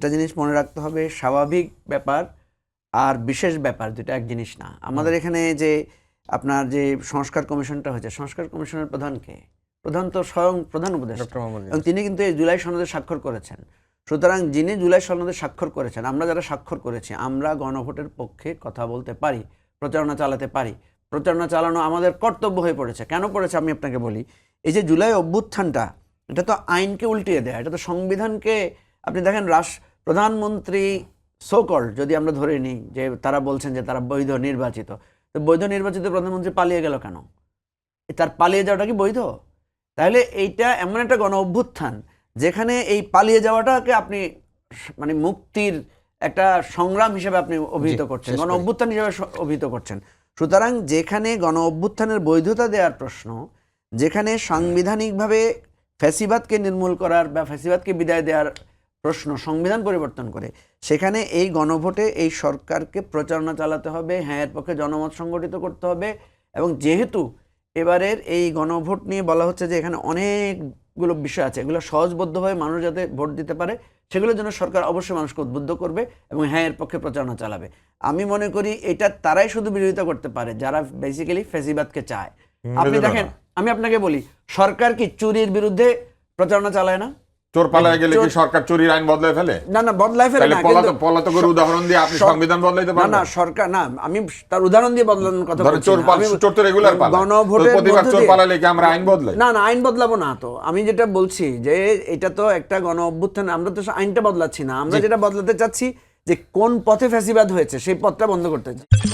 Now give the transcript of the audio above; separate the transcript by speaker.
Speaker 1: একটা জিনিস মনে রাখতে হবে, স্বাভাবিক ব্যাপার আর বিশেষ ব্যাপার দুটো এক জিনিস না। আমাদের এখানে যে আপনার যে সংস্কার কমিশনটা হয়েছে, সংস্কার কমিশনের প্রধান কে? প্রধান তো স্বয়ং প্রধান উপদেষ্টা, এবং তিনি কিন্তু এই জুলাই সনদে স্বাক্ষর করেছেন। সুতরাং যিনি জুলাই সনদে স্বাক্ষর করেছেন, আমরা যারা স্বাক্ষর করেছি, আমরা গণভোটের পক্ষে কথা বলতে পারি, প্রচারণা চালাতে পারি। প্রচারণা চালানো আমাদের কর্তব্য হয়ে পড়েছে। কেন পড়েছে আমি আপনাকে বলি। এই যে জুলাই অভ্যুত্থানটা, এটা তো আইনকে উল্টিয়ে দেয়, এটা তো সংবিধানকে। আপনি দেখেন প্রধানমন্ত্রী সোকল যদি আমরা ধরে নিই যে তারা বলছেন যে তারা বৈধ নির্বাচিত, তো বৈধ নির্বাচিত প্রধানমন্ত্রী পালিয়ে গেল কেন? তার পালিয়ে যাওয়াটা কি বৈধ? তাহলে এইটা এমন একটা গণ অভ্যুত্থান যেখানে এই পালিয়ে যাওয়াটাকে আপনি মানে মুক্তির একটা সংগ্রাম হিসেবে আপনি অভিহিত করছেন, গণ অভ্যুত্থান হিসেবে অভিহিত করছেন। সুতরাং যেখানে গণ অভ্যুত্থানের বৈধতা দেওয়ার প্রশ্ন, যেখানে সাংবিধানিকভাবে ফ্যাসিবাদকে নির্মূল করার বা ফ্যাসিবাদকে বিদায় দেওয়ার প্রশ্ন সংবিধান পরিবর্তন করে, সেখানে এই গণভোটে এই সরকারকে প্রচারণা চালাতে হবে, হ্যাঁ এর পক্ষে জনমত সংগঠিত করতে হবে। এবং যেহেতু এবারের এই গণভোট নিয়ে বলা হচ্ছে যে এখানে অনেকগুলো বিষয় আছে, এগুলো সহজবদ্ধভাবে মানুষ যাতে ভোট দিতে পারে, সেগুলোর জন্য সরকার অবশ্যই মানুষকে উদ্বুদ্ধ করবে এবং হ্যাঁ এর পক্ষে প্রচারণা চালাবে। আমি মনে করি এটা তারাই শুধু বিরোধিতা করতে পারে যারা বেসিক্যালি ফ্যাসিবাদকে চায়। আপনি দেখেন, আমি আপনাকে বলি, সরকার কি চুরির বিরুদ্ধে প্রচারণা চালায় না?
Speaker 2: চোর পালায় গেলে কি সরকার চুরির আইন বদলায় ফেলে?
Speaker 1: না না, বদলায় ফেলে না।
Speaker 2: পলাতকের উদাহরণ দিয়ে আপনি সংবিধান বদলাইতে পারেন
Speaker 1: না? সরকার না, আমি তার উদাহরণ দিয়ে বদলানোর কথা বলছি না।
Speaker 2: চোর তো রেগুলার পালায়,
Speaker 1: গণভোটের
Speaker 2: প্রতিবার চোর পালালে কি আমরা আইন বদলাই?
Speaker 1: না না, আইন বদলাবো না তো। আমি যেটা বলছি যে এটা তো একটা গণ অভ্যুত্থান, আমরা তো আইনটা বদলাচ্ছি না। আমরা যেটা বদলাতে চাচ্ছি যে কোন পথে ফ্যাসিবাদ হয়েছে সেই পথটা বন্ধ করতে চাচ্ছি।